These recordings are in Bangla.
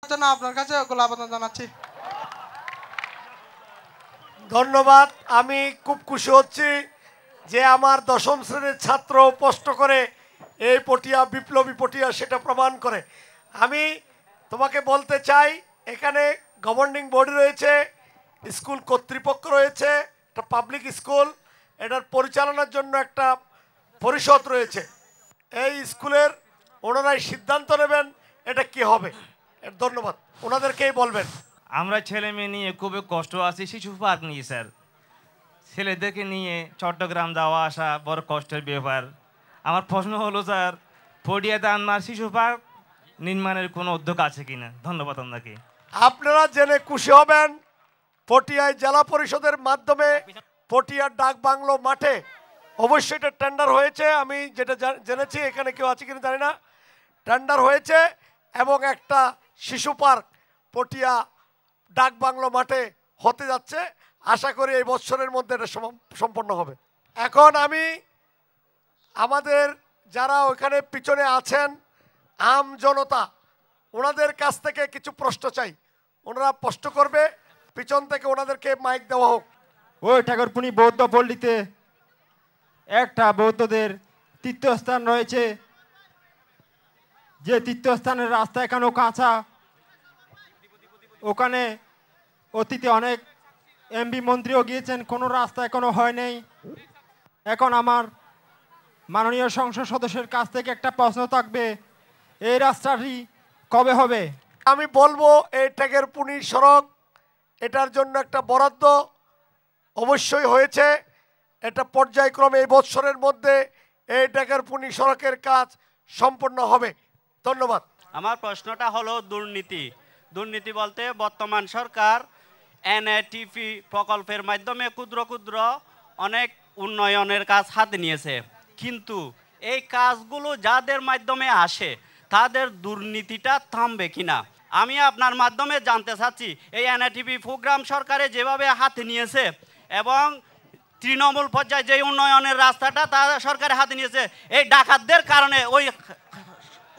জন্য আপনার কাছে ওগুলো আবেদন জানাচ্ছি। ধন্যবাদ। আমি খুব খুশি হচ্ছি যে আমার দশম শ্রেণীর ছাত্র কষ্ট করে এই পটিয়া বিপ্লবী পটিয়া সেটা প্রমাণ করে। আমি তোমাকে বলতে চাই এখানে গভর্নিং বডি রয়েছে, স্কুল কর্তৃপক্ষ রয়েছে, একটা পাবলিক স্কুল, এটার পরিচালনার জন্য একটা পরিষদ রয়েছে। এই স্কুলের ওনারাই সিদ্ধান্ত নেবেন এটা কি হবে। ধন্যবাদ, ওনাদেরকেই বলবেন। আমরা ছেলে মেয়ে নিয়ে খুবই কষ্ট আছি শিশু পার্ক নিয়ে স্যার। ছেলেদেরকে নিয়ে চট্টগ্রাম যাওয়া আসা বড় কষ্টের ব্যাপার। আমার প্রশ্ন হলো স্যার, পটিয়াতে আমার শিশু পার্ক নির্মাণের কোনো উদ্যোগ আছে কিনা? ধন্যবাদ আপনাকে। আপনারা জেনে খুশি হবেন পটিয়ায় জেলা পরিষদের মাধ্যমে পটিয়ার ডাক বাংলো মাঠে অবশ্যই এটা টেন্ডার হয়েছে। আমি যেটা জেনেছি, এখানে কেউ আছে কিনা জানি না, টেন্ডার হয়েছে এবং একটা শিশু পার্ক পটিয়া ডাক বাংলো মাঠে হতে যাচ্ছে। আশা করি এই বছরের মধ্যে এটা সম্পন্ন হবে। এখন আমি আমাদের যারা ওখানে পিছনে আছেন আম জনতা, ওনাদের কাছ থেকে কিছু প্রশ্ন চাই। ওনারা প্রশ্ন করবে, পিছন থেকে ওনাদেরকে মাইক দেওয়া হোক। ওই ঠাকুরপুনি বৌদ্ধ পল্লীতে একটা বৌদ্ধদের তীর্থস্থান রয়েছে, যে তীর্থস্থানের রাস্তা এখনো কাঁচা। ওখানে অতীতে অনেক এমপি মন্ত্রীও গিয়েছেন, কোনো রাস্তা এখনো হয় নাই। এখন আমার মাননীয় সংসদ সদস্যের কাছ থেকে একটা প্রশ্ন থাকবে, এই রাস্তাটি কবে হবে? আমি বলবো এই ঠাকুরপুনি সড়ক, এটার জন্য একটা বরাদ্দ অবশ্যই হয়েছে। এটা পর্যায়ক্রমে এই বছরের মধ্যে এই ঠাকুরপুনি সড়কের কাজ সম্পন্ন হবে। ধন্যবাদ। আমার প্রশ্নটা হলো দুর্নীতি। দুর্নীতি বলতে বর্তমান সরকার এনএটিপি প্রকল্পের মাধ্যমে ক্ষুদ্র ক্ষুদ্র অনেক উন্নয়নের কাজ হাতে নিয়েছে, কিন্তু এই কাজগুলো যাদের মাধ্যমে আসে তাদের দুর্নীতিটা থামবে কিনা আমি আপনার মাধ্যমে জানতে চাচ্ছি। এই এনএটিপি প্রোগ্রাম সরকারে যেভাবে হাতে নিয়েছে এবং তৃণমূল পর্যায়ে যে উন্নয়নের রাস্তাটা তা সরকারের হাতে নিয়েছে, এই ডাকাতদের কারণে ওই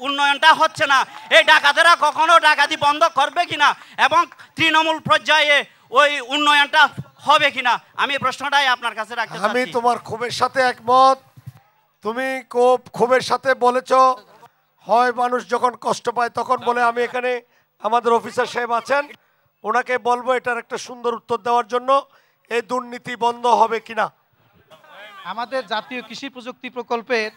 উন্নয়নটা হচ্ছে না। এই ডাকাতেরা কখনো ডাকাতি বন্ধ করবে কিনা এবং তৃণমূল পর্যায়ে ওই উন্নয়নটা হবে কিনা আমি প্রশ্নটাই আপনার কাছে রাখতে চাচ্ছি। আমি তোমার ক্ষোভের সাথে একমত। তুমি ক্ষোভের সাথে বলেছ, হয় মানুষ যখন কষ্ট পায় তখন বলে। আমি এখানে আমাদের অফিসার সাহেব আছেন, ওনাকে বলবো এটার একটা সুন্দর উত্তর দেওয়ার জন্য, এই দুর্নীতি বন্ধ হবে কিনা। আমাদের জাতীয় কৃষি প্রযুক্তি প্রকল্পের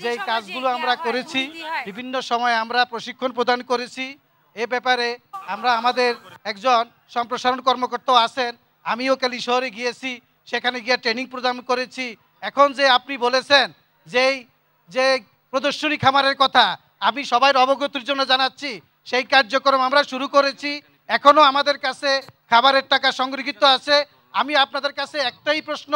যে কাজগুলো আমরা করেছি, বিভিন্ন সময় আমরা প্রশিক্ষণ প্রদান করেছি। এ ব্যাপারে আমরা আমাদের একজন সম্প্রসারণ কর্মকর্তাও আছেন, আমিও কালি শহরে গিয়েছি, সেখানে গিয়ে ট্রেনিং প্রদান করেছি। এখন যে আপনি বলেছেন যে প্রদর্শনী খামারের কথা, আমি সবাই অবগতির জন্য জানাচ্ছি, সেই কার্যক্রম আমরা শুরু করেছি। এখনও আমাদের কাছে খাবারের টাকা সংরক্ষিত আছে। আমি আপনাদের কাছে একটাই প্রশ্ন,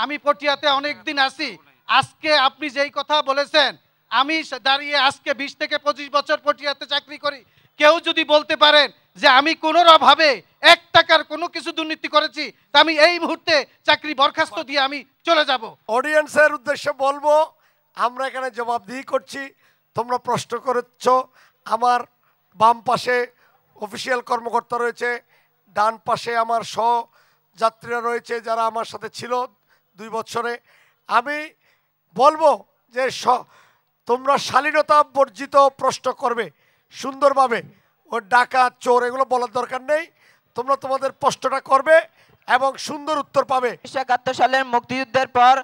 আমি পটিয়াতে অনেক দিন আছি, আজকে আপনি যেই কথা বলেছেন, আমি দাঁড়িয়ে আজকে 20 থেকে 25 বছর পটিয়াতে চাকরি করি, কেউ যদি বলতে পারেন যে আমি কোনোভাবে 1 টাকার কোনো কিছু দুর্নীতি করেছি, তা আমি এই মুহূর্তে চাকরি বরখাস্ত দিয়ে আমি চলে যাব। অডিয়েন্সের উদ্দেশ্যে বলবো, আমরা এখানে জবাবদিহি করছি, তোমরা প্রশ্ন করেছ। আমার বাম পাশে অফিসিয়াল কর্মকর্তা রয়েছে, ডান পাশে আমার সহযাত্রীরা রয়েছে যারা আমার সাথে ছিল 2 বছরে। আমি বলবো যে তোমরা শালীনতা বর্জিত প্রশ্ন করবে সুন্দরভাবে। ও ডাকাত চোর এগুলো বলার দরকার নেই, তোমরা তোমাদের প্রশ্নটা করবে এবং সুন্দর উত্তর পাবে। 1971 সালের মুক্তিযুদ্ধের পর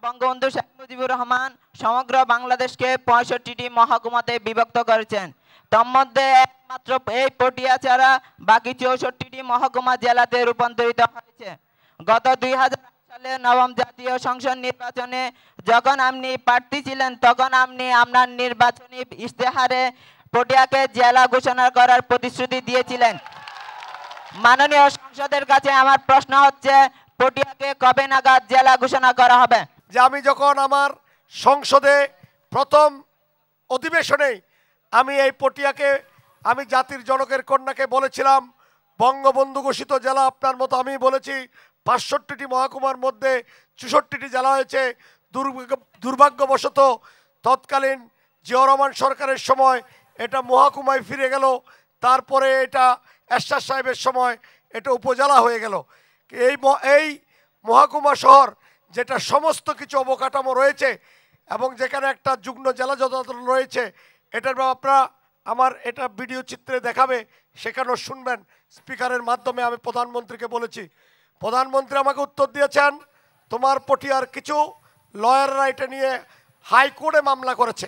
বঙ্গবন্ধু শেখ মুজিবুর রহমান সমগ্র বাংলাদেশকে 65টি মহকুমাতে বিভক্ত করেছেন। তন্মধ্যে একমাত্র এই পটিয়া ছাড়া বাকি 64টি মহকুমা জেলাতে রূপান্তরিত হয়েছে। গত 2000 সালে নবম জাতীয় সংসদ নির্বাচনে যখন আপনি প্রার্থী ছিলেন, তখন আপনি আপনার নির্বাচনী ইশতেহারে পটিয়াকে জেলা ঘোষণা করার প্রতিশ্রুতি দিয়েছিলেন। মাননীয় সংসদের কাছে আমার প্রশ্ন হচ্ছে, পটিয়াকে কবে নাগাদ জেলা ঘোষণা করা হবে? যে আমি যখন আমার সংসদে প্রথম অধিবেশনে আমি এই পটিয়াকে, আমি জাতির জনকের কন্যাকে বলেছিলাম বঙ্গবন্ধু ঘোষিত জেলা আপনার মতো। আমি বলেছি 65টি মহকুমার মধ্যে 64টি জেলা হয়েছে। দুর্ভাগ্যবশত তৎকালীন জিয়াউর রহমান সরকারের সময় এটা মহকুমায় ফিরে গেল। তারপরে এটা এরশাদ সাহেবের সময় এটা উপজেলা হয়ে গেল। এই মহকুমা শহর যেটা সমস্ত কিছু অবকাঠামো রয়েছে এবং যেখানে একটা যুগ্ম জেলা যথাযথ রয়েছে, এটার আপনারা আমার এটা ভিডিও চিত্রে দেখাবে, সেখানেও শুনবেন। স্পিকারের মাধ্যমে আমি প্রধানমন্ত্রীকে বলেছি, প্রধানমন্ত্রী আমাকে উত্তর দিয়েছেন তোমার পটিয়ার কিছু লয়াররা এটা নিয়ে হাইকোর্টে মামলা করেছে,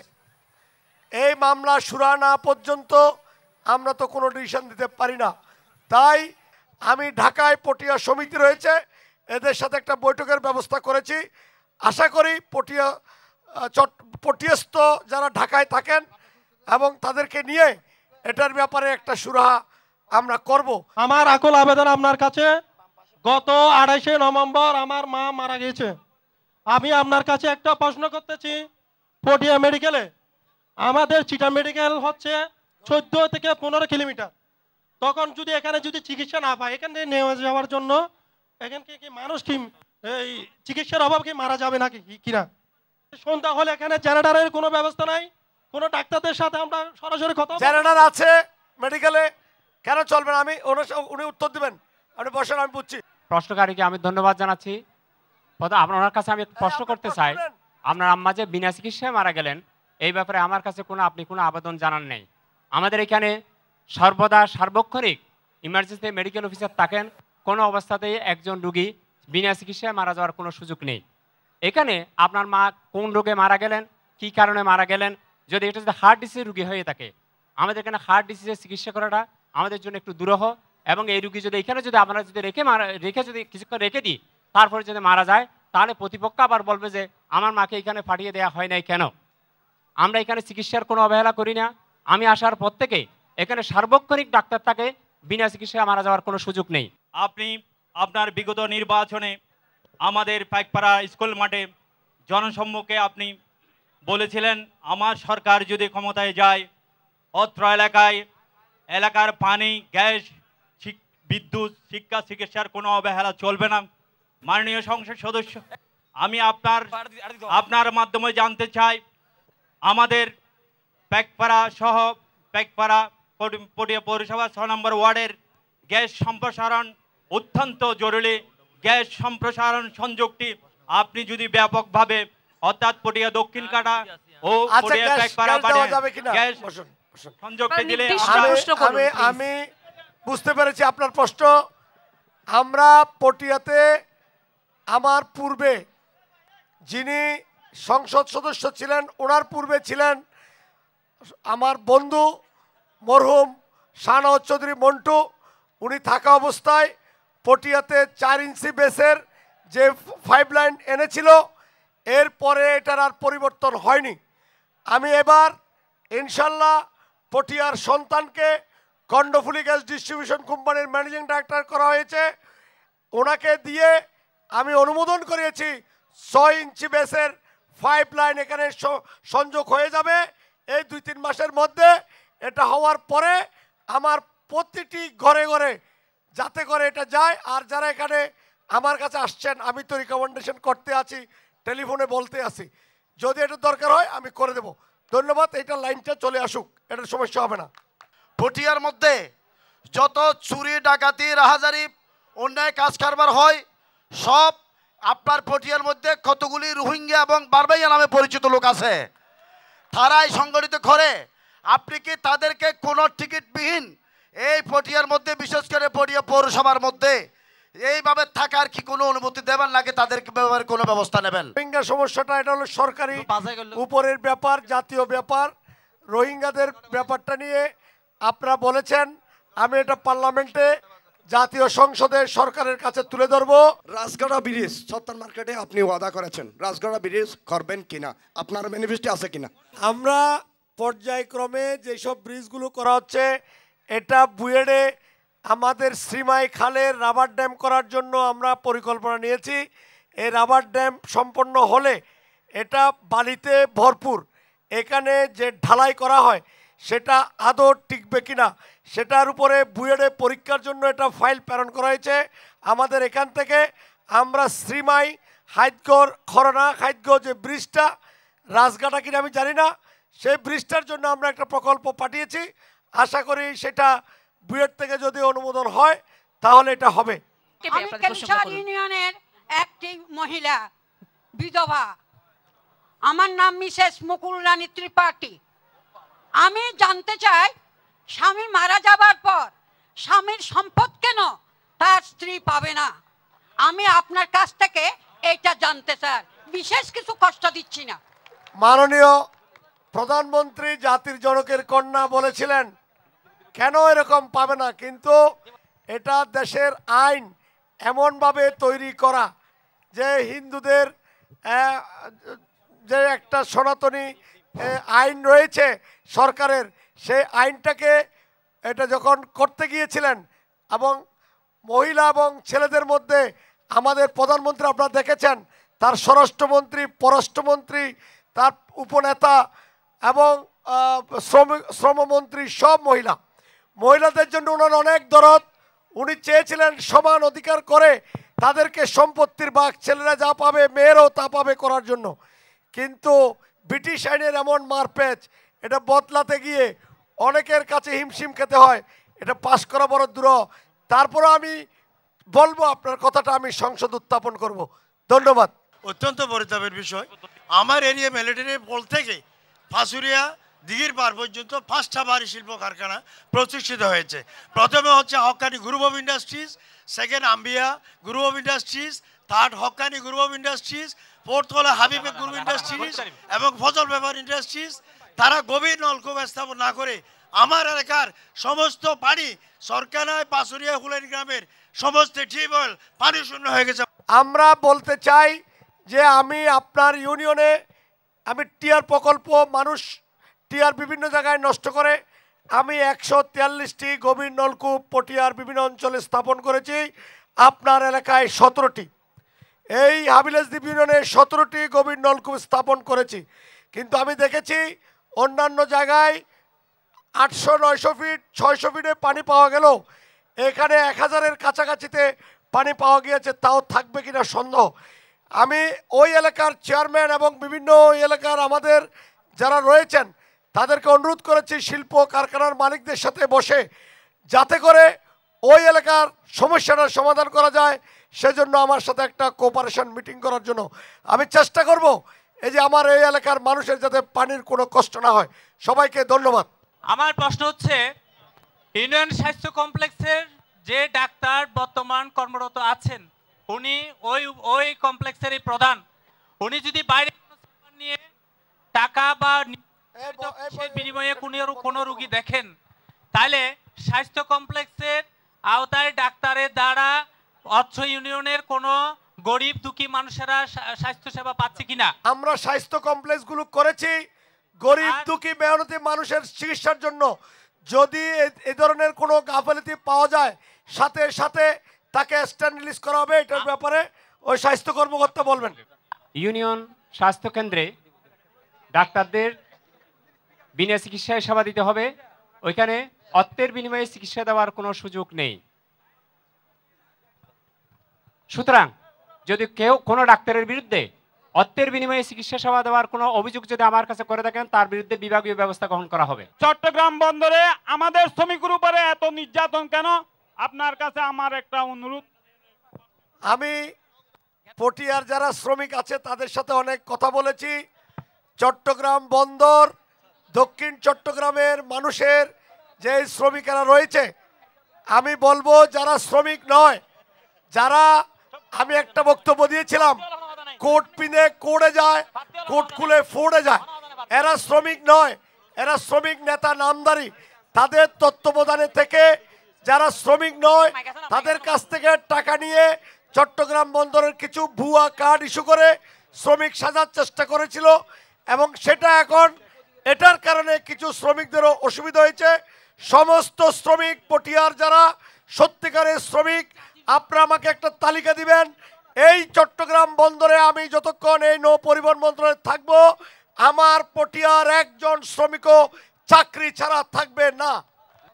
এই মামলা শুরা না পর্যন্ত আমরা তো কোনো ডিসিশন দিতে পারি না। তাই আমি ঢাকায় পটিয়া সমিতি রয়েছে, এদের সাথে একটা বৈঠকের ব্যবস্থা করেছি। আশা করি পটিয়াস্থ যারা ঢাকায় থাকেন এবং তাদেরকে নিয়ে এটার ব্যাপারে একটা সুরাহা আমরা করব। আমার আকুল আবেদন আপনার কাছে, গত 28শে নভেম্বর আমার মা মারা গিয়েছে। আমি আপনার কাছে একটা প্রশ্ন করতেছি, পটিয়া মেডিকেলে আমাদের চিটা মেডিকেল হচ্ছে 14 থেকে 15 কিলোমিটার। তখন যদি এখানে যদি চিকিৎসা না পায়, এখানে নিয়ে যাওয়ার জন্য এখানকে কি মানুষ কি এই চিকিৎসার অভাব কি মারা যাবে নাকি কিনা? সন্ধ্যা হলে এখানে জেনারেটরের কোনো ব্যবস্থা নাই, কোনো ডাক্তারদের সাথে আমরা সরাসরি কথা জেনারেটর আছে মেডিকেলে, কেন চলবে না? উনি উত্তর দিবেন, আপনি বসেন, আমি বুঝছি। প্রশ্নকারীকে আমি ধন্যবাদ জানাচ্ছি। আপনার কাছে আমি প্রশ্ন করতে চাই, আপনার আম্মা যে বিনা চিকিৎসায় মারা গেলেন, এই ব্যাপারে আমার কাছে আপনি কোনো আবেদন জানান নেই। আমাদের এখানে সর্বদা সার্বক্ষণিক ইমার্জেন্সি মেডিকেল অফিসার থাকেন, কোনো অবস্থাতেই একজন রুগী বিনা চিকিৎসায় মারা যাওয়ার কোনো সুযোগ নেই। এখানে আপনার মা কোন রোগে মারা গেলেন, কি কারণে মারা গেলেন, যদি এটা যদি হার্ট ডিজিজের রুগী হয়ে থাকে, আমাদের এখানে হার্ট ডিজিজের চিকিৎসা করাটা আমাদের জন্য একটু দুরূহ। এবং এই রুগী যদি এখানে যদি আমরা যদি রেখে যদি কিছুক্ষণ রেখে দিই, তারপরে যদি মারা যায়, তাহলে প্রতিপক্ষ আবার বলবে যে আমার মাকে এখানে পাঠিয়ে দেওয়া হয় নাই কেন। আমরা এখানে চিকিৎসার কোনো অবহেলা করি না। আমি আসার পর থেকে এখানে সার্বক্ষণিক ডাক্তার থাকে, বিনা চিকিৎসায় মারা যাওয়ার কোনো সুযোগ নেই। আপনি আপনার বিগত নির্বাচনে আমাদের পাইকপাড়া স্কুল মাঠে জনসম্মুখে আপনি বলেছিলেন, আমার সরকার যদি ক্ষমতায় যায়, অত্র এলাকার পানি, গ্যাস, বিদ্যুৎ, শিক্ষা, চিকিৎসার কোনো অবহেলা চলবে না। মাননীয় সংসদ সদস্য, আমি আপনার মাধ্যমে জানতে চাই, আমাদের পাইকপাড়া সহ পাইকপাড়া পটিয়া পৌরসভা 6 নম্বর ওয়ার্ডের গ্যাস সম্প্রসারণ অত্যন্ত জরুরি। গ্যাস সম্প্রসারণ সংযোগটি আপনি যদি ব্যাপকভাবে, অর্থাৎ পটিয়া দক্ষিণ কাটা ও পটিয়া পাইকপাড়া গ্যাস সংযোগটি দিলে আমি বুঝতে পেরেছি আপনার প্রশ্ন। আমরা পটিয়াতে আমার পূর্বে যিনি সংসদ সদস্য ছিলেন, ওনার পূর্বে ছিলেন আমার বন্ধু মরহুম শাহনওয়াজ চৌধুরী মন্টু। উনি থাকা অবস্থায় পটিয়াতে 4 ইঞ্চি বেসের যে পাইপলাইন এনেছিল, এরপরে এটার আর পরিবর্তন হয়নি। আমি এবার ইনশাল্লাহ পটিয়ার সন্তানকে কর্ণফুলী গ্যাস ডিস্ট্রিবিউশন কোম্পানির ম্যানেজিং ডাইরেক্টর করা হয়েছে, ওনাকে দিয়ে আমি অনুমোদন করিয়েছি 6 ইঞ্চি বেসের পাইপলাইন এখানে সংযোগ হয়ে যাবে এই 2-3 মাসের মধ্যে। এটা হওয়ার পরে আমার প্রতিটি ঘরে ঘরে যাতে করে এটা যায়। আর যারা এখানে আমার কাছে আসছেন, আমি তো রিকমেন্ডেশন করতে আছি, টেলিফোনে বলতে আছি, যদি এটা দরকার হয় আমি করে দেব। ধন্যবাদ। এটা লাইনটা চলে আসুক, এটার সমস্যা হবে না। পটিয়ার মধ্যে যত চুরি, ডাকাতি, রাহাজারি, অন্যায় কাজ কারবার হয়, সব আপনার পটিয়ার মধ্যে কতগুলি রোহিঙ্গা এবং বারবাইয়া নামে পরিচিত লোক আছে, তারাই সংগঠিত করে। আপনি কি তাদেরকে কোনো টিকিটবিহীন এই পটিয়ার মধ্যে, বিশেষ করে পটিয়া পৌরসভার মধ্যে এইভাবে থাকার কি কোনো অনুমতি দেবেন, নাকি তাদেরকে ব্যাপারে কোনো ব্যবস্থা নেবেন? রোহিঙ্গা সমস্যাটা এটা হলো সরকারি উপরের ব্যাপার, জাতীয় ব্যাপার। রোহিঙ্গাদের ব্যাপারটা নিয়ে আপনারা বলেছেন, আমি এটা পার্লামেন্টে জাতীয় সংসদে সরকারের কাছে তুলে ধরবো। রাজগড়া ব্রিজ সত্তর মার্কেটে আপনি ওয়াদা করেছেন, রাজগড়া ব্রিজ করবেন কিনা, আপনার ম্যানিফেস্টো আছে কিনা? আমরা পর্যায়ক্রমে যেসব ব্রিজগুলো করা হচ্ছে, এটা বুয়েড়ে আমাদের শ্রীমাই খালের রাবার ড্যাম করার জন্য আমরা পরিকল্পনা নিয়েছি। এই রাবার ড্যাম সম্পন্ন হলে এটা বালিতে ভরপুর, এখানে যে ঢালাই করা হয় সেটা আদৌ টিকবে কিনা সেটার উপরে বুয়েড়ে পরীক্ষার জন্য এটা ফাইল প্রেরণ করা হয়েছে। আমাদের এখান থেকে আমরা শ্রীমাই হাইদগড় খরনা হাইদগড় যে ব্রিজটা, রাজঘাটা কিনা আমি জানি না, সেই ব্রিজটার জন্য আমরা একটা প্রকল্প পাঠিয়েছি। আশা করি সেটা বুয়েট থেকে যদি অনুমোদন হয় তাহলে এটা হবে। আমি কেশর ইউনিয়নের একটি মহিলা বিধবা, আমার নাম মিসেস মুকুল রানী ত্রিপাঠী। আমি জানতে চাই স্বামী মারা যাবার পর স্বামীর সম্পদ কেন তার স্ত্রী পাবে না? আমি আপনার কাছ থেকে এইটা জানতে চাই, বিশেষ কিছু কষ্ট দিচ্ছি না। মাননীয় প্রধানমন্ত্রী জাতির জনকের কন্যা বলেছিলেন কেন এরকম পাবে না, কিন্তু এটা দেশের আইন এমনভাবে তৈরি করা যে হিন্দুদের যে একটা সনাতনী আইন রয়েছে সরকারের, সেই আইনটাকে এটা যখন করতে গিয়েছিলেন এবং মহিলা এবং ছেলেদের মধ্যে আমাদের প্রধানমন্ত্রী আপনারা দেখেছেন, তার স্বরাষ্ট্রমন্ত্রী, পররাষ্ট্রমন্ত্রী, তার উপনেতা এবং শ্রমমন্ত্রী সব মহিলাদের জন্য ওনার অনেক দরদ। উনি চেয়েছিলেন সমান অধিকার করে তাদেরকে সম্পত্তির ভাগ ছেলেরা যা পাবে মেয়েরাও তা পাবে করার জন্য, কিন্তু ব্রিটিশ আইনের এমন মারপ্যাচ এটা বদলাতে গিয়ে অনেকের কাছে হিমশিম খেতে হয়, এটা পাশ করা বড় দূর। তারপরে আমি বলবো আপনার কথাটা আমি সংসদ উত্থাপন করব। ধন্যবাদ। অত্যন্ত পরিতাপের বিষয়, আমার এরিয়া মিলিটারি পোল থেকে ফাসুরিয়া দিঘির পার পর্যন্ত 5টা ভারী শিল্প কারখানা প্রতিষ্ঠিত হয়েছে। প্রথমে হচ্ছে Haqqani group of industries, second Ambia group of industries, third Haqqani group of industries, fourth হলো হাবিবে গ্রুপ ইন্ডাস্ট্রিজ এবং ফজল পেপার ইন্ডাস্ট্রিজ। তারা গভীর নলকূপ স্থাপন না করে আমার এলাকার সমস্ত পানি সরকানায় পাশুরিয়া হুলেন গ্রামের সমস্ত টিউবওয়েল পানি শূন্য হয়ে গেছে। আমরা বলতে চাই যে আমি আপনার ইউনিয়নে আমি টিয়ার প্রকল্প, মানুষ টিয়ার বিভিন্ন জায়গায় নষ্ট করে, আমি 143টি গভীর নলকূপ পটিয়ার বিভিন্ন অঞ্চলে স্থাপন করেছি, আপনার এলাকায় 17টি, এই হাবিলাসদ্বীপ ইউনিয়নে 17টি গভীর নলকূপ স্থাপন করেছি। কিন্তু আমি দেখেছি অন্যান্য জায়গায় 800-900 ফিট 600 ফিটে পানি পাওয়া গেল, এখানে 1000-এর কাছাকাছিতে পানি পাওয়া গিয়েছে, তাও থাকবে কিনা সন্দেহ। আমি ওই এলাকার চেয়ারম্যান এবং বিভিন্ন এলাকার আমাদের যারা রয়েছেন তাদেরকে অনুরোধ করেছি শিল্প কারখানার মালিকদের সাথে বসে যাতে করে ওই এলাকার সমস্যাটার সমাধান করা যায়, সেজন্য আমার সাথে একটা কোঅপারেশন মিটিং করার জন্য আমি চেষ্টা করব, এই যে আমার এই এলাকার মানুষের যাতে পানির কোনো কষ্ট না হয়। সবাইকে ধন্যবাদ। আমার প্রশ্ন হচ্ছে, ইউনিয়ন স্বাস্থ্য কমপ্লেক্সের যে ডাক্তার বর্তমান কর্মরত আছেন, উনি ওই কমপ্লেক্সেরই প্রধান, উনি যদি বাইরে নিয়ে টাকা বা বিনিময়ে কোনো রুগী দেখেন, তাহলে স্বাস্থ্য কমপ্লেক্সের আওতায় ডাক্তারের দ্বারা অর্থ ইউনিয়নের কোনো গরিব দুঃখী মানুষেরা স্বাস্থ্য সেবা পাচ্ছে কিনা? আমরা স্বাস্থ্য কমপ্লেক্সগুলো করেছি গরিব দুঃখী মেহনতি মানুষের চিকিৎসার জন্য। যদি এই ধরনের কোনো গাফিলতি পাওয়া যায় সাথে সাথে তাকে স্ট্যান্ড রিলিজ করা হবে, এটার ব্যাপারে ওই স্বাস্থ্য কর্মকর্তা বলবেন। ইউনিয়ন স্বাস্থ্য কেন্দ্রে ডাক্তারদের বিনা চিকিৎসায় সেবা দিতে হবে, ওইখানে অর্থের বিনিময়ে চিকিৎসা দেওয়ার কোনো সুযোগ নেই। সুতরাং যদি কেউ কোনো ডাক্তারের বিরুদ্ধে অর্থের বিনিময়ে চিকিৎসা সেবা দেওয়ার কোনো অভিযোগ যদি আমার কাছে করে থাকেন, তার বিরুদ্ধে বিভাগীয় ব্যবস্থা গ্রহণ করা হবে। চট্টগ্রাম বন্দরে আমাদের শ্রমিকের উপরে এত নির্যাতন কেন? আপনার কাছে আমার একটা অনুরোধ, আমি পটিয়ার যারা শ্রমিক আছে তাদের সাথে অনেক কথা বলেছি। চট্টগ্রাম বন্দর, দক্ষিণ চট্টগ্রামের মানুষের যে শ্রমিকেরা রয়েছে, আমি বলবো যারা শ্রমিক নয়, যারা, আমি একটা বক্তব্য দিয়েছিলাম কোট পিনে কোড়ে যায়, কোট খুলে ফোড়ে যায়, এরা শ্রমিক নয়, এরা শ্রমিক নেতা নামদারি। তাদের তত্ত্বাবধানে থেকে যারা শ্রমিক নয় তাদের কাছ থেকে টাকা নিয়ে চট্টগ্রাম বন্দরের কিছু ভুয়া কার্ড ইস্যু করে শ্রমিক সাজার চেষ্টা করেছিল, এবং সেটা এখন এটার কারণে কিছু শ্রমিকদেরও অসুবিধা হয়েছে। সমস্ত শ্রমিক পটিয়ার যারা সত্যিকারের শ্রমিক, আপনারা আমাকে একটা তালিকা দিবেন। এই চট্টগ্রাম বন্দরে আমি যতক্ষণ এই নৌ পরিবহন মন্ত্রণালয়ে থাকবো, আমার পটিয়ার একজন শ্রমিকও চাকরি ছাড়া থাকবে না।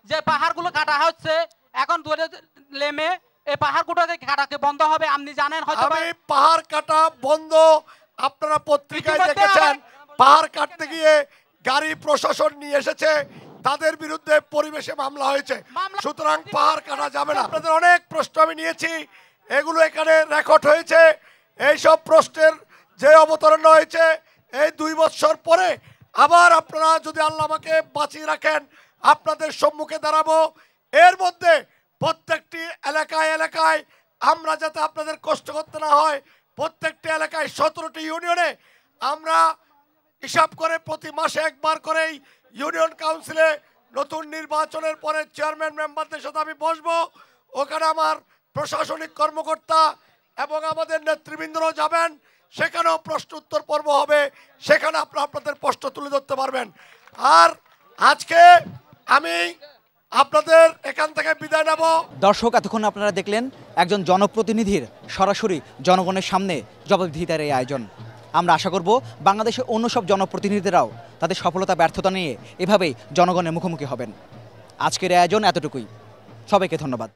যে পাহাড়গুলো কাটা হচ্ছে এখন লেমে এই পাহাড়গুলো কাটাকে বন্ধ হবে, আপনি জানেন হয়তো। আমি পাহাড় কাটা বন্ধ, আপনারা পত্রিকায় দেখেছেন, পাহাড় কাটতে গিয়ে গাড়ি প্রশাসন নিয়ে এসেছে, তাদের বিরুদ্ধে পরিবেশে মামলা হয়েছে, সুতরাং পাহাড় কাটা যাবে না। আপনাদের অনেক প্রশ্ন আমি নিয়েছি, এগুলো এখানে রেকর্ড হয়েছে। এইসব প্রশ্নের যে অবতারণা হয়েছে এই 2 বছর পরে আবার আপনারা যদি আল্লাহ আমাকে বাঁচিয়ে রাখেন আপনাদের সম্মুখে দাঁড়াবো। এর মধ্যে প্রত্যেকটি এলাকায় এলাকায় আমরা যাতে আপনাদের কষ্ট করতে না হয়, প্রত্যেকটি এলাকায় 17টি ইউনিয়নে আমরা হিসাব করে প্রতি মাসে একবার করেই ইউনিয়ন কাউন্সিলে নতুন নির্বাচনের পরে চেয়ারম্যান মেম্বারদের সাথে আমি বসবো। ওখানে আমার প্রশাসনিক কর্মকর্তা এবং আমাদের নেতৃবৃন্দরাও যাবেন, সেখানেও প্রশ্ন উত্তর পর্ব হবে, সেখানে আপনারা আপনাদের প্রশ্ন তুলে ধরতে পারবেন। আর আজকে আমি আপনাদের এখান থেকে বিদায় নেব। দর্শক, এতক্ষণ আপনারা দেখলেন একজন জনপ্রতিনিধির সরাসরি জনগণের সামনে জবাবদিহিতার এই আয়োজন। আমরা আশা করব বাংলাদেশের অন্য সব জনপ্রতিনিধিরাও তাদের সফলতা ব্যর্থতা নিয়ে এভাবেই জনগণের মুখোমুখি হবেন। আজকের আয়োজন এতটুকুই। সবাইকে ধন্যবাদ।